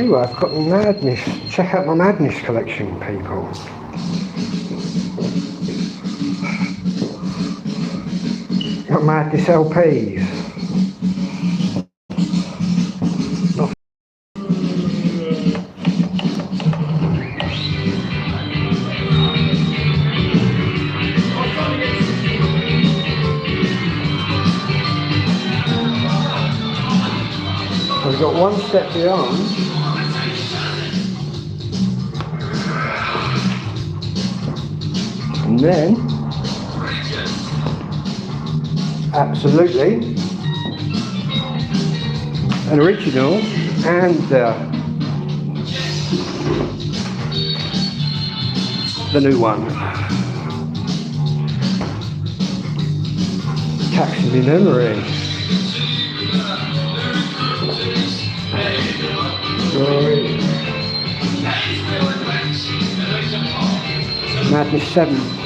tell you what, I've got Madness. Check out my Madness collection, people. Got Madness LPs. We've got one step beyond. And then, absolutely, an original and the new one. Taxi Memory. Madness 7.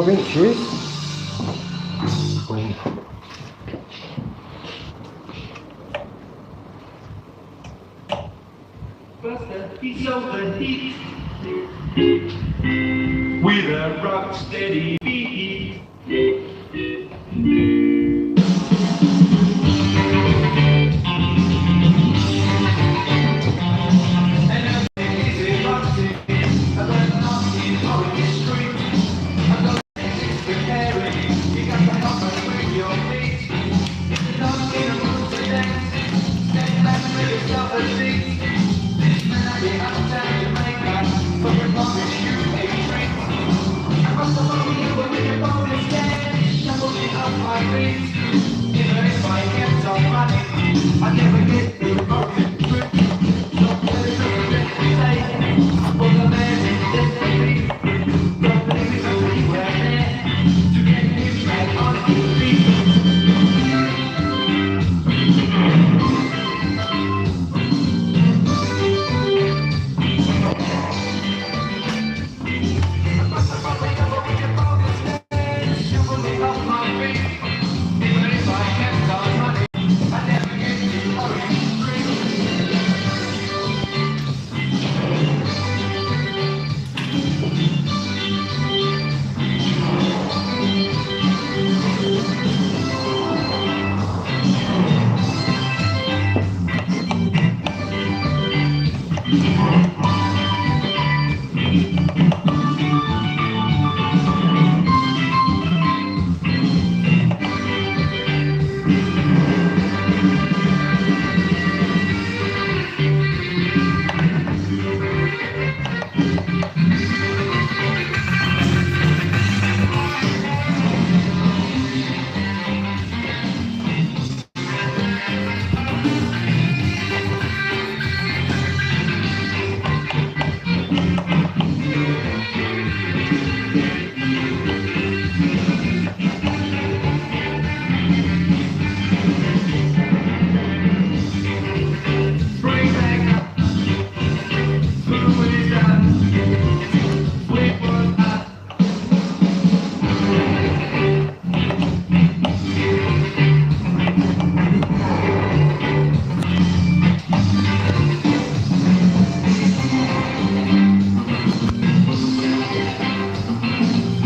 Inches. He's overheat with a rock steady beat.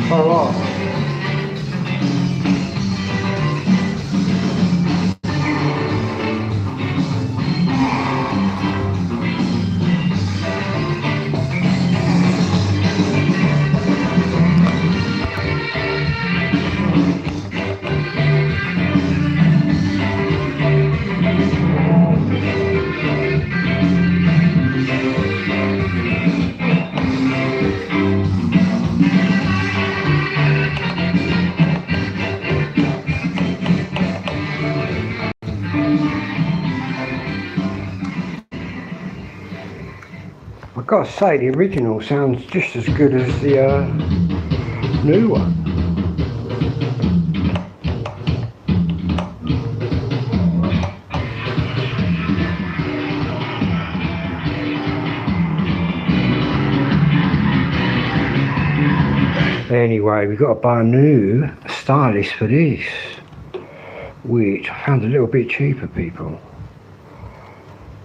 Quite a lot. I've got to say, the original sounds just as good as the new one. Anyway, we've got to buy a new stylus for this, which I found a little bit cheaper, people.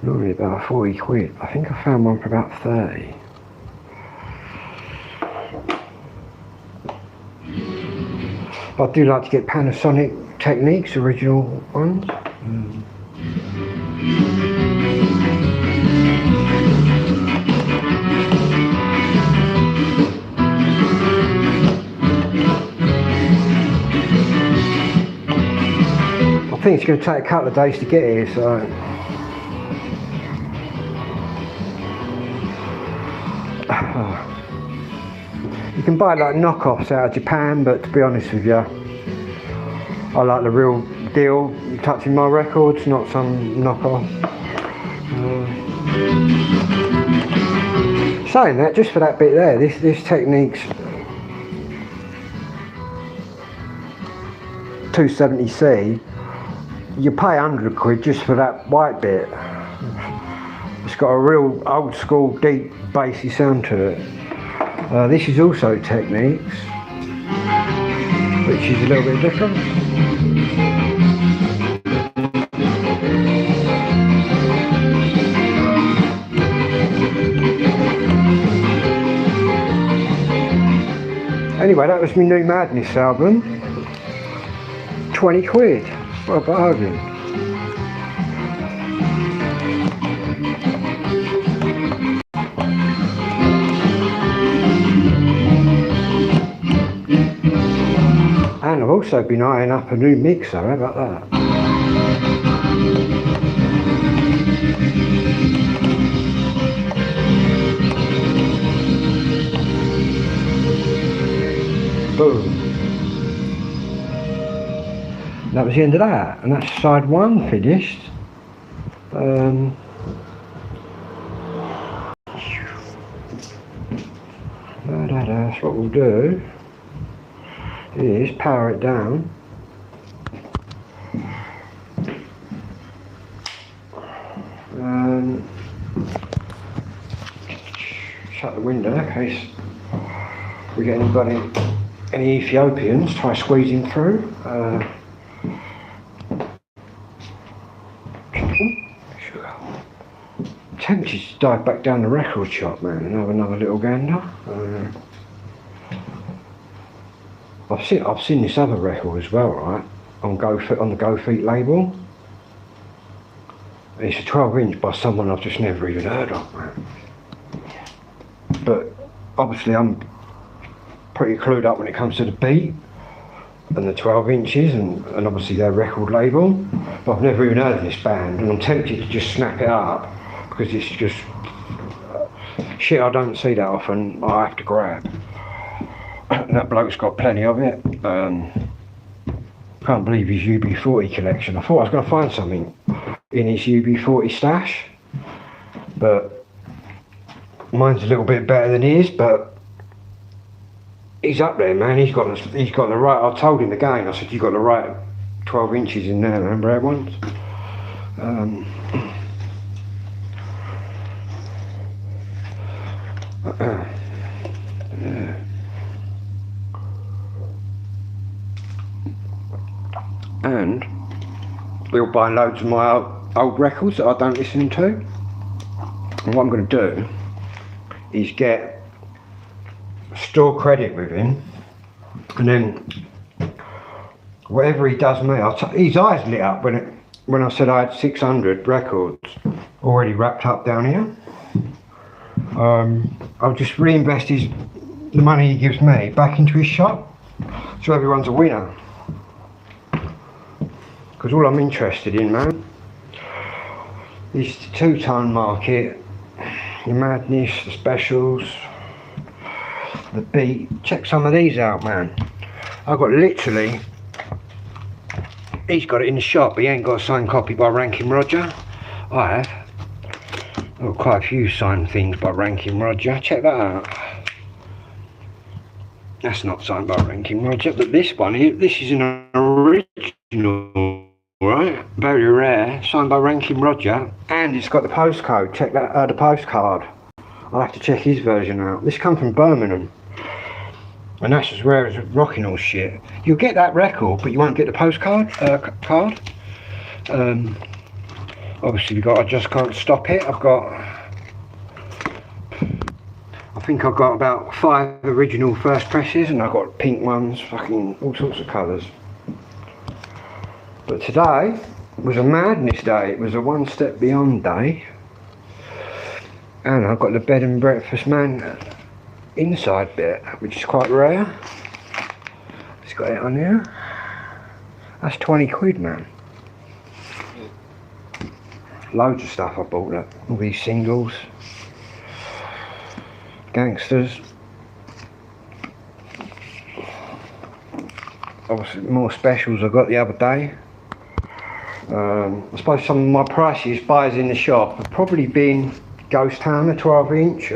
Normally about 40 quid. I think I found one for about 30. I do like to get Panasonic Techniques, original ones. I think it's going to take a couple of days to get here, so you can buy like knockoffs out of Japan, but to be honest with you, I like the real deal Touching My Records, not some knockoff. Saying that, just for that bit there, this Technique's 270C, you pay 100 quid just for that white bit. It's got a real old school deep bassy sound to it. This is also Techniques, which is a little bit different. Anyway, that was my new Madness album. 20 quid, what a bargain. And I've also been eyeing up a new mixer, how about that? Boom. That was the end of that, and that's side one finished. That's what we'll do, is power it down. Shut the window in case we get any Ethiopians try squeezing through. Tempted to dive back down the record shop, man, and have another little gander. I've seen this other record as well, right? On the Go Feet label. It's a 12-inch by someone I've just never even heard of, man. But obviously I'm pretty clued up when it comes to the beat and the 12 inches and obviously their record label. But I've never even heard of this band, and I'm tempted to just snap it up because it's just shit I don't see that often. I have to grab. And that bloke's got plenty of it. Can't believe his UB40 collection. I thought I was going to find something in his UB40 stash, but mine's a little bit better than his. But he's up there, man. He's got the right. I told him again. I said, you got the right 12 inches in there. Remember that once? Yeah. And we'll buy loads of my old records that I don't listen to. And what I'm going to do is get store credit with him And then whatever he does me, his eyes lit up when I said I had 600 records already wrapped up down here. I'll just reinvest the money he gives me back into his shop, so everyone's a winner. Because all I'm interested in, man, is the two-tone market, your Madness, the specials, the beat. Check some of these out, man. I've got literally, he's got it in the shop, he ain't got a signed copy by Ranking Roger. I have. I've got quite a few signed things by Ranking Roger. Check that out. That's not signed by Ranking Roger, but this one, this is an original, right? Very rare, signed by Ranking Roger, and it's got the postcode. Check that, the postcard. I'll have to check his version out. This comes from Birmingham, and that's as rare as rocking all shit. You'll get that record, but you won't get the postcard card. Obviously, I just can't stop it. I think I've got about 5 original first presses, and I've got pink ones, fucking all sorts of colours. But today was a Madness day. It was a one step beyond day, and I've got the bed and breakfast, man, inside bit, which is quite rare. It's got it on here. That's 20 quid, man. Loads of stuff I bought, that all these singles, Gangsters, obviously more specials I got the other day. I suppose some of my priciest buys in the shop have probably been Ghost Town, a 12-inch.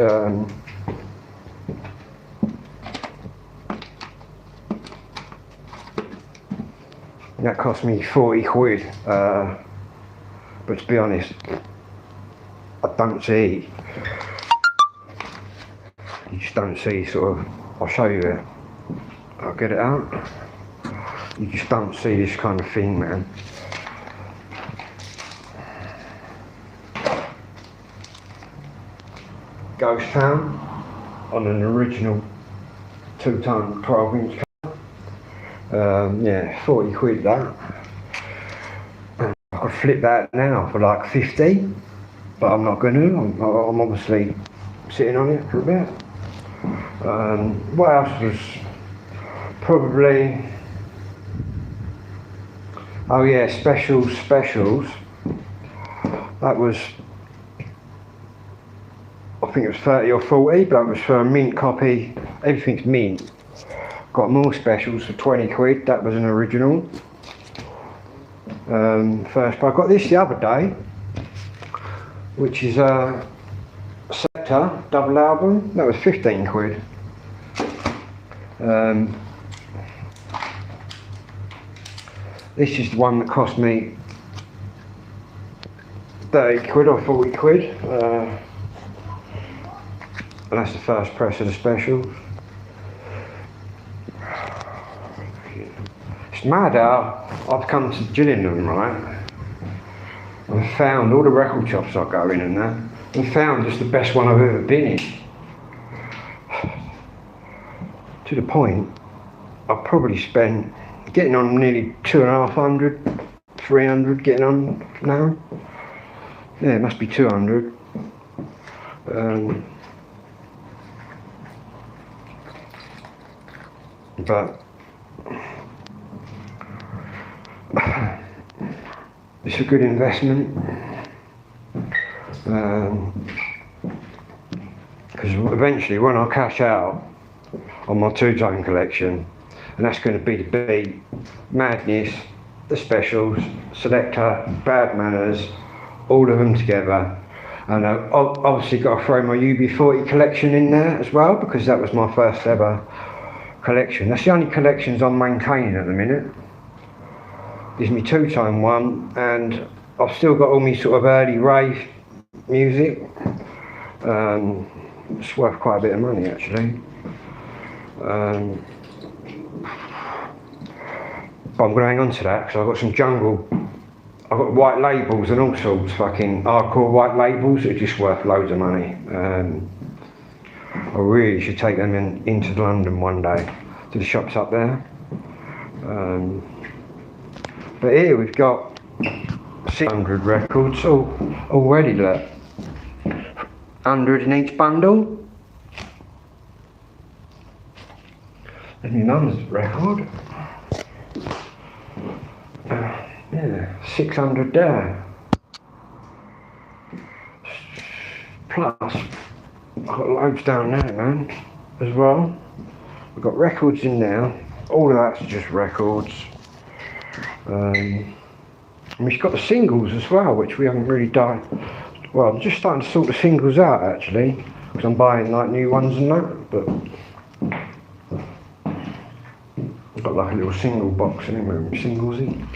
That cost me 40 quid. But to be honest, I don't see, you just don't see sort of, I'll show you it, I'll get it out, you just don't see this kind of thing, man. Ghost Town on an original 2-tone 12-inch car. Yeah, 40 quid that. I could flip that now for like 50, but I'm not going to. I'm obviously sitting on it for a bit. What else was probably? Oh yeah, specials. That was, I think it was 30 or 40, but it was for a mint copy. Everything's mint. Got more specials for 20 quid. That was an original. First, but I got this the other day, which is a Sector double album. That was 15 quid. This is the one that cost me 30 quid or 40 quid. And that's the first press of the specials. It's mad how I've come to Gillingham, right, and found all the record shops I go in and that, and found just the best one I've ever been in. To the point, I've probably spent, getting on nearly 250, 300 getting on now. Yeah, it must be 200. But it's a good investment, because eventually when I cash out on my 2-tone collection, and that's going to be the Beat, Madness, the Specials, Selector, Bad Manners, all of them together, and I've obviously got to throw my UB40 collection in there as well, because that was my first ever collection. That's the only collections I'm maintaining at the minute. Is my 2-tone one, and I've still got all my sort of early rave music. It's worth quite a bit of money actually. But I'm going to hang on to that because I've got some jungle. I've got white labels and all sorts, fucking hardcore white labels that are just worth loads of money. I really should take them into London one day to the shops up there. But here we've got 600 records already, look. 100 in each bundle. There's my mum's record. Yeah, 600 there. Plus, I've got loads down there, man, as well. We've got records in there. All of that's just records. And we've got the singles as well, which we haven't really done. Well, I'm just starting to sort the singles out actually, because I'm buying like new ones and that. But I've got like a little single box in it with singles in.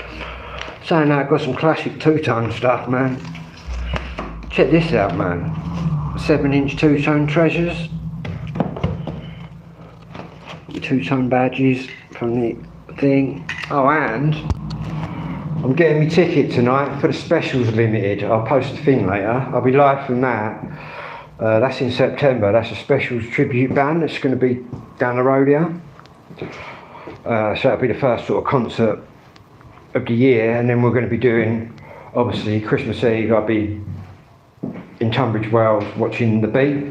Saying that, I've got some classic two-tone stuff, man. Check this out, man. 7-inch two-tone treasures. Two-tone badges from the thing. Oh, and I'm getting my ticket tonight for the Specials Limited. I'll post a thing later. I'll be live from that. That's in September. That's a Specials tribute band that's going to be down the road here. So that'll be the first sort of concert of the year, and then we're going to be doing, obviously, Christmas Eve. I'll be in Tunbridge Wells watching The Beat,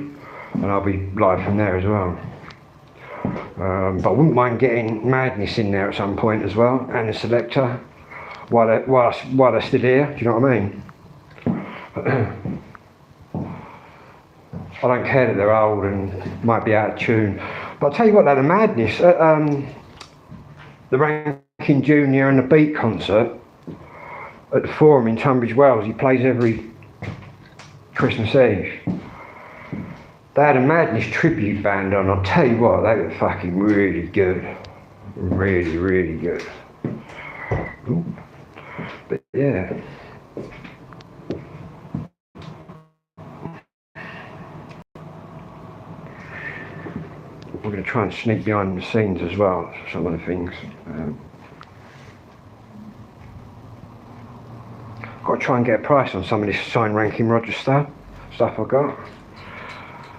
and I'll be live from there as well. But I wouldn't mind getting Madness in there at some point as well, and the Selector, while they're still here. Do you know what I mean? I don't care that they're old and might be out of tune, but I'll tell you what, though, the Madness, the Rankin Jr. and the Beat concert at the Forum in Tunbridge Wells, he plays every Christmas Eve. They had a Madness tribute band on. I'll tell you what, they were fucking really good. Really, really good. Ooh. But yeah. We're going to try and sneak behind the scenes as well, some of the things. Got to try and get a price on some of this signed Rankin Rogers stuff I got.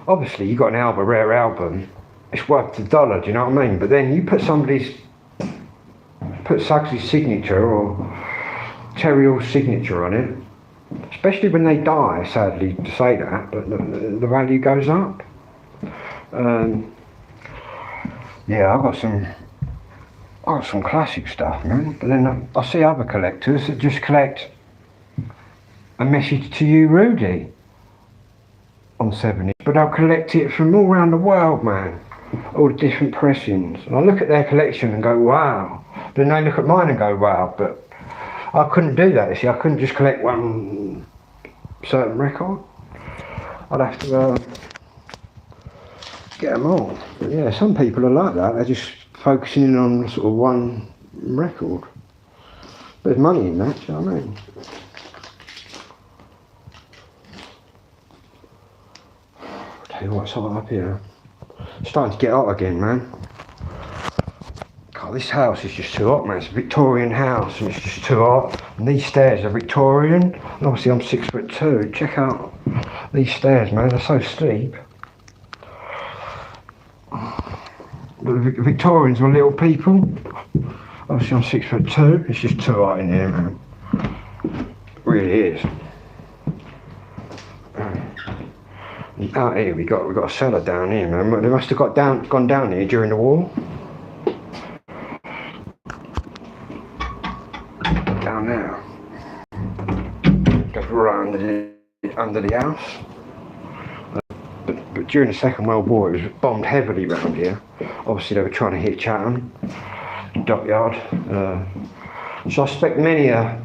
Obviously, you got an album, a rare album, it's worth $1, do you know what I mean? But then you put Suggs's signature or Terry Hall's signature on it, especially when they die, sadly to say that, but the value goes up. Yeah, I've got some classic stuff, man. But then I see other collectors that just collect A Message to You, Rudy, on 7-inch, but they'll collect it from all around the world, man. All the different pressings. And I look at their collection and go, wow. Then they look at mine and go, wow. But I couldn't do that, you see. I couldn't just collect one certain record. I'd have to get them all. But yeah, some people are like that. They're just focusing in on sort of one record. There's money in that, do you know what I mean? Tell you what's hot up here. It's starting to get hot again, man. God, this house is just too hot, man. It's a Victorian house and it's just too hot. And these stairs are Victorian. And obviously I'm 6'2". Check out these stairs, man. They're so steep. The Victorians were little people. Obviously I'm 6'2". It's just too hot in here, man. It really is. Out here we got a cellar down here, man. They must have gone down here during the war. Down there. Goes right under the house. But during the Second World War it was bombed heavily around here. Obviously they were trying to hit Chatham, Dockyard. So I expect many a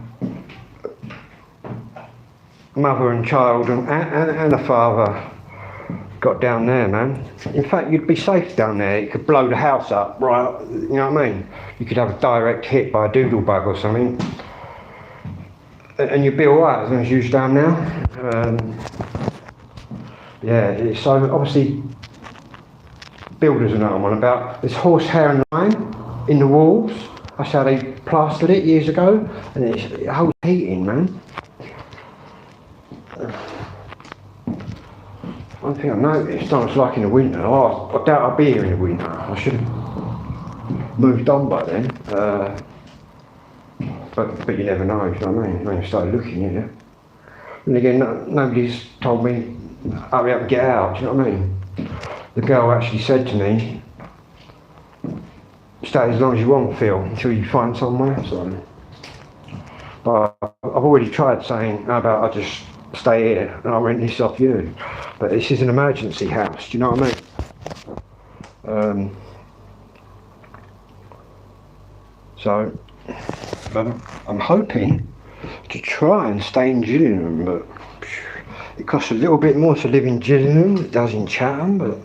mother and child and a father got down there, man. In fact, you'd be safe down there. You could blow the house up, right? You know what I mean? You could have a direct hit by a doodlebug or something, and you'd be all right as long as you was down there. Yeah. So obviously, builders are what I'm on about. There's horsehair and lime in the walls. That's how they plastered it years ago, and it holds heating, man. One thing I noticed, I was like in the winter, I doubt I'll be here in the winter. I should have moved on by then. But you never know, you know what I mean? When you start looking at it. And again, nobody's told me, hurry up and get out, do you know what I mean? The girl actually said to me, stay as long as you want, Phil, until you find somewhere. So. But I've already tried saying, how about I just stay here and I'll rent this off you. But this is an emergency house, do you know what I mean? So, I'm hoping to try and stay in Gillingham, but it costs a little bit more to live in Gillingham than it does in Chatham, but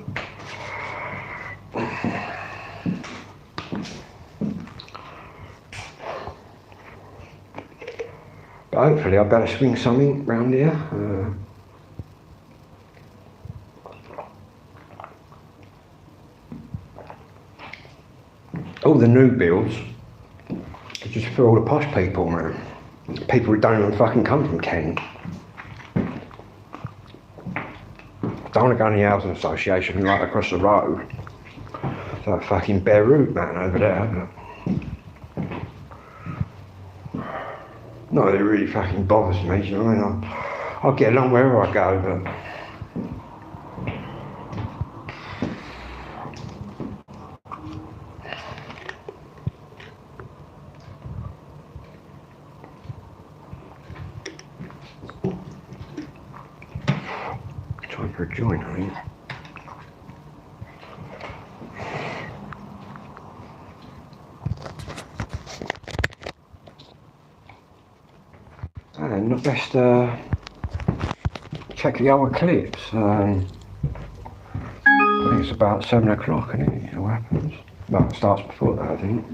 hopefully I'll better swing something round here. All the new builds are just for all the posh people, man. People who don't even fucking come from Kent. Don't want to go in the housing association right across the road. It's like fucking Beirut, man, over there. Not that it really fucking bothers me, you know what I mean? I'll get along wherever I go, but... Time for a joint, I think. And not best check the other clips. I think it's about 7 o'clock, isn't it? What happens? Well, it starts before that, I think.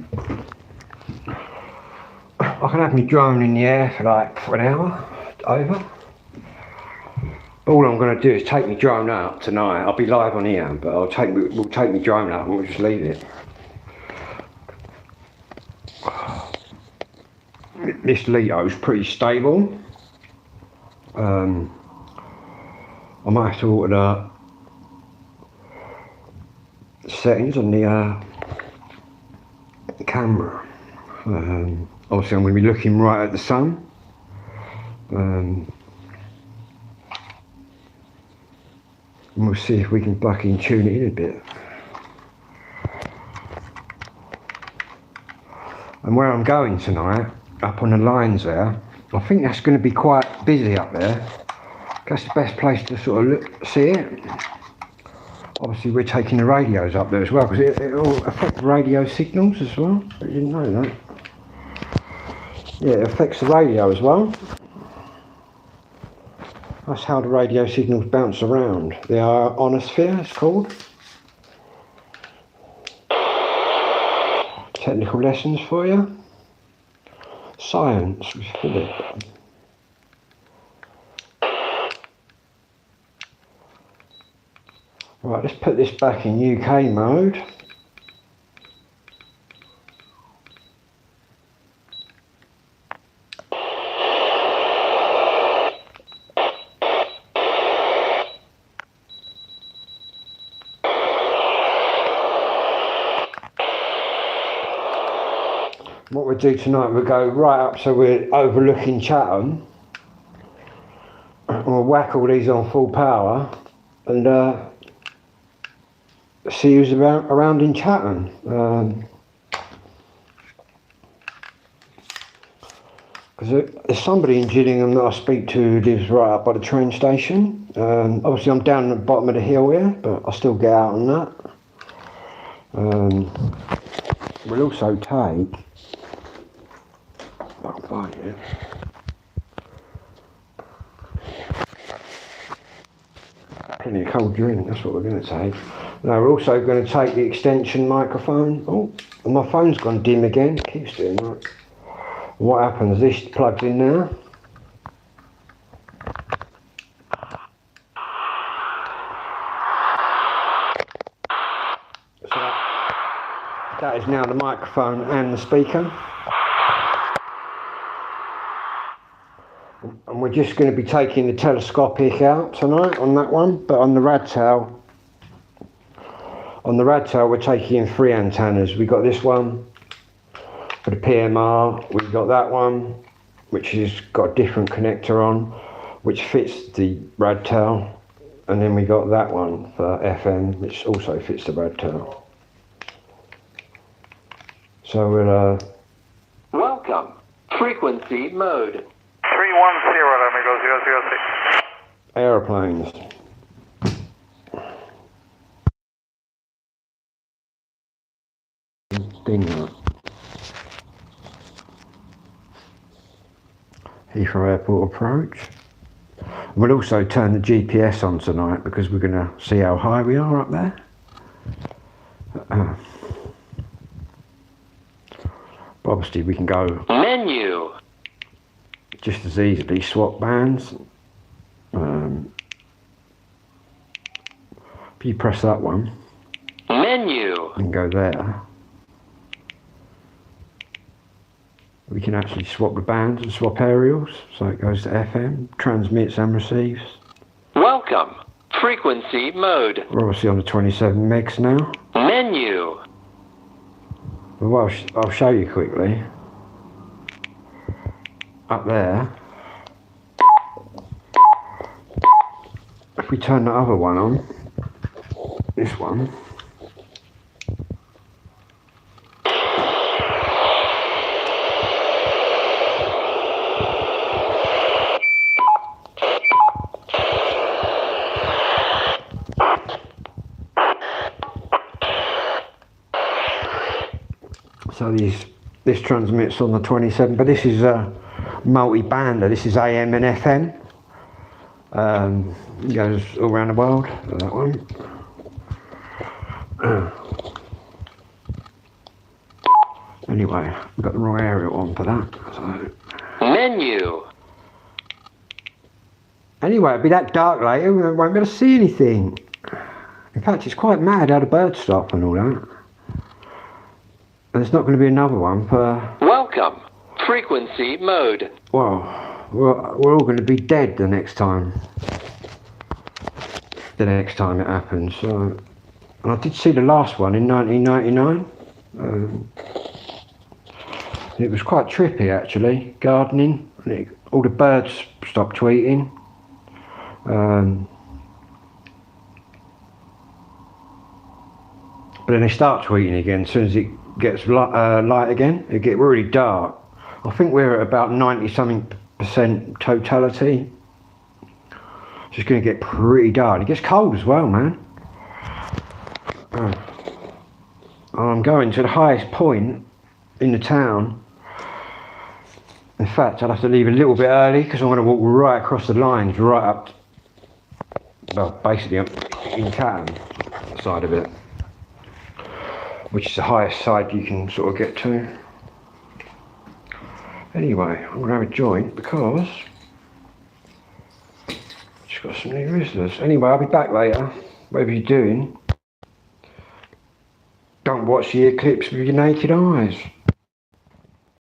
I can have my drone in the air for an hour over. All I'm going to do is take my drone out tonight. I'll be live on here, but we'll take my drone out and we'll just leave it. This Leo's pretty stable. I might have to alter the settings on the camera. Obviously I'm going to be looking right at the sun. And we'll see if we can fucking tune it in a bit. And where I'm going tonight, up on the lines there, I think that's going to be quite busy up there. That's the best place to sort of see it. Obviously we're taking the radios up there as well, because it'll affect radio signals as well. I didn't know that. Yeah, it affects the radio as well. That's how the radio signals bounce around. The ionosphere, it's called. Technical lessons for you. Science with Philip. Right, let's put this back in UK mode. What we'll do tonight, we'll go right up so we're overlooking Chatham. We'll whack all these on full power and see who's around in Chatham. Because there's somebody in Gillingham that I speak to who lives right up by the train station. Obviously I'm down at the bottom of the hill here, but I still get out on that. We'll also take... I can find it. Plenty of cold drink, that's what we're going to take. Now we're also going to take the extension microphone. Oh, and my phone's gone dim again, it keeps doing that. What happens, this plugs in now. So that is now the microphone and the speaker. And we're just going to be taking the telescopic out tonight on that one, but on the Radtail On the Radtail we're taking in 3 antennas. We got this one for the PMR, we've got that one which has got a different connector on which fits the Radtail, and then we got that one for FM which also fits the Radtail. So we'll Welcome. Frequency mode. 310, let me go 006. aeroplanes. Dingo. Heathrow Airport approach. We'll also turn the GPS on tonight because we're going to see how high we are up there. But obviously we can go Menu. just as easily swap bands. If you press that one Menu. and go there, we can actually swap the bands and swap aerials, so it goes to FM, transmits and receives. Welcome. Frequency mode. We're obviously on the 27 megs now. Menu. Well, I'll show you quickly. Up there, if we turn the other one on, this one, so this transmits on the 27, but this is a multi-bander. This is AM and FM. It goes all around the world. That one. Anyway, I've got the wrong aerial on for that. So. Menu. Anyway, it'll be that dark later, we won't be able to see anything. In fact, it's quite mad how the birds stop and all that. And there's not going to be another one for... Welcome. Frequency mode. Well, we're all going to be dead the next time. The next time it happens. So, and I did see the last one in 1999. It was quite trippy actually, gardening. And all the birds stopped tweeting. But then they start tweeting again as soon as it gets light again. It get really dark. I think we're at about 90-something% totality. It's just going to get pretty dark. It gets cold as well, man. I'm going to the highest point in the town. In fact, I'll have to leave a little bit early because I'm going to walk right across the lines, right up, well, basically up in Chatham side of it, which is the highest side you can sort of get to. Anyway, I'm going to have a joint because I've just got some new Rizlas. Anyway, I'll be back later. Whatever you're doing, don't watch the eclipse with your naked eyes.